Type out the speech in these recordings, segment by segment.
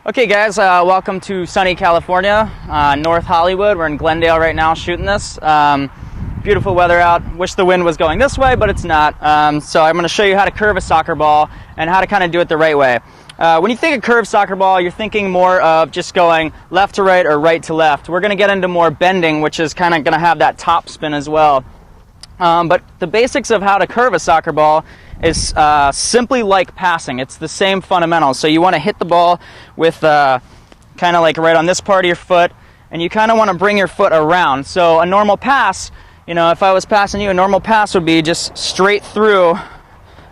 Okay guys, welcome to sunny California, North Hollywood. We're in Glendale right now shooting this. Beautiful weather out. Wish the wind was going this way, but it's not. So I'm going to show you how to curve a soccer ball and how to kind of do it the right way. When you think of curved soccer ball, you're thinking more of just going left to right or right to left. We're going to get into more bending, which is kind of going to have that top spin as well. But the basics of how to curve a soccer ball is simply like passing. It's the same fundamentals. So you want to hit the ball with kind of like right on this part of your foot, and you kind of want to bring your foot around. So a normal pass, you know, if I was passing you, a normal pass would be just straight through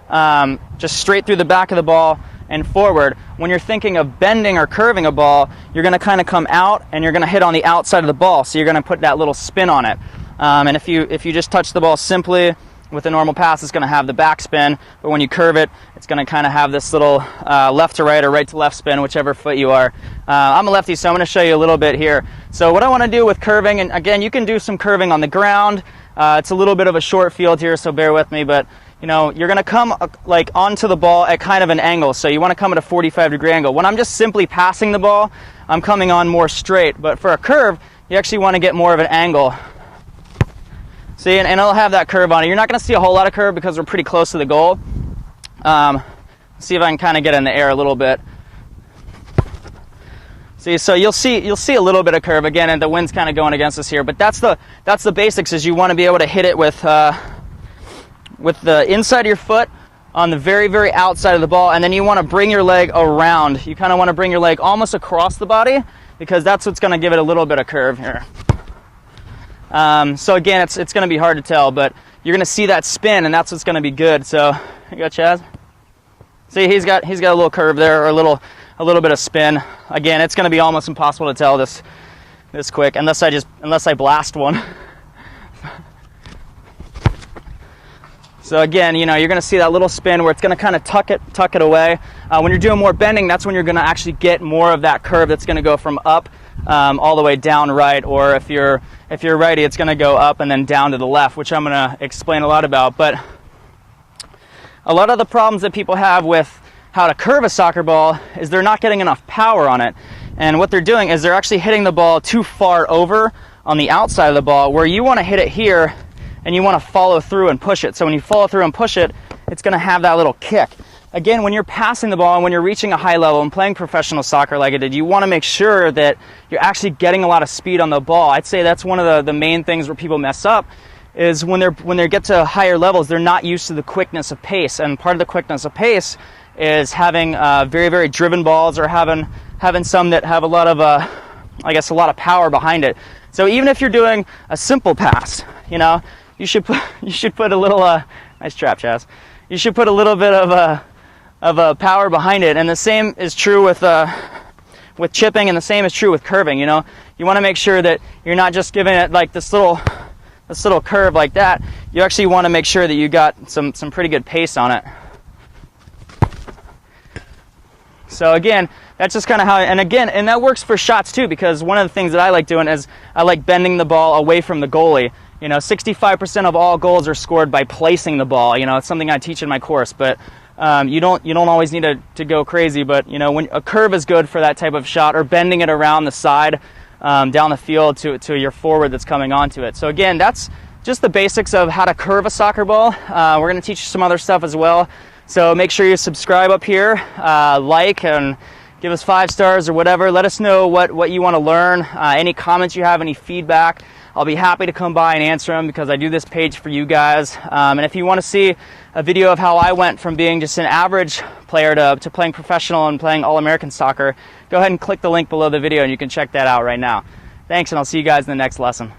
the back of the ball and forward. When you're thinking of bending or curving a ball, you're going to kind of come out and you're going to hit on the outside of the ball. So you're going to put that little spin on it. And if you just touch the ball simply with a normal pass, it's going to have the back spin, but when you curve it, it's going to kind of have this little left to right or right to left spin, whichever foot you are. I'm a lefty, so I'm going to show you a little bit here. So what I want to do with curving, and again, you can do some curving on the ground. It's a little bit of a short field here, so bear with me, but you know, you're going to come like onto the ball at kind of an angle, so you want to come at a 45-degree angle. When I'm just simply passing the ball, I'm coming on more straight, but for a curve, you actually want to get more of an angle. See, and it'll have that curve on it. You're not going to see a whole lot of curve because we're pretty close to the goal. See if I can kind of get in the air a little bit. See, so you'll see a little bit of curve again, and the wind's kind of going against us here. But that's the basics. Is you want to be able to hit it with the inside of your foot on the very, very outside of the ball, and then you want to bring your leg around. You kind of want to bring your leg almost across the body because that's what's going to give it a little bit of curve here. So again, it's going to be hard to tell, but you're going to see that spin, and that's what's going to be good. So you got Chaz. See, he's got a little curve there, or a little bit of spin. Again, it's going to be almost impossible to tell this quick unless I blast one. So again, you know, you're going to see that little spin where it's going to kind of tuck it away. When you're doing more bending, that's when you're going to actually get more of that curve that's going to go from up all the way down right, or if you're righty, it's going to go up and then down to the left, which I'm going to explain a lot about. But a lot of the problems that people have with how to curve a soccer ball is they're not getting enough power on it. And what they're doing is they're actually hitting the ball too far over on the outside of the ball, where you want to hit it here and you want to follow through and push it. So when you follow through and push it, it's going to have that little kick. Again, when you're passing the ball and when you're reaching a high level and playing professional soccer like I did, you want to make sure that you're actually getting a lot of speed on the ball. I'd say that's one of the main things where people mess up, is when they get to higher levels, they're not used to the quickness of pace. And part of the quickness of pace is having very, very driven balls, or having some that have a lot of I guess a lot of power behind it. So even if you're doing a simple pass, you know, you should put a little nice trap, Chaz. You should put a little bit of power behind it, and the same is true with chipping, and the same is true with curving. You know, you want to make sure that you're not just giving it like this little curve like that. You actually want to make sure that you got some pretty good pace on it. So again, that's just kind of how, and that works for shots too, because one of the things that I like doing is I like bending the ball away from the goalie. You know, 65% of all goals are scored by placing the ball. You know, it's something I teach in my course, but you don't always need to go crazy. But you know, when a curve is good for that type of shot, or bending it around the side down the field to your forward that's coming onto it. So again, that's just the basics of how to curve a soccer ball. We're going to teach you some other stuff as well. So make sure you subscribe up here, like, and give us 5 stars or whatever. Let us know what you want to learn. Any comments you have, any feedback, I'll be happy to come by and answer them, because I do this page for you guys. And if you want to see a video of how I went from being just an average player to playing professional and playing All-American soccer, go ahead and click the link below the video and you can check that out right now. Thanks, and I'll see you guys in the next lesson.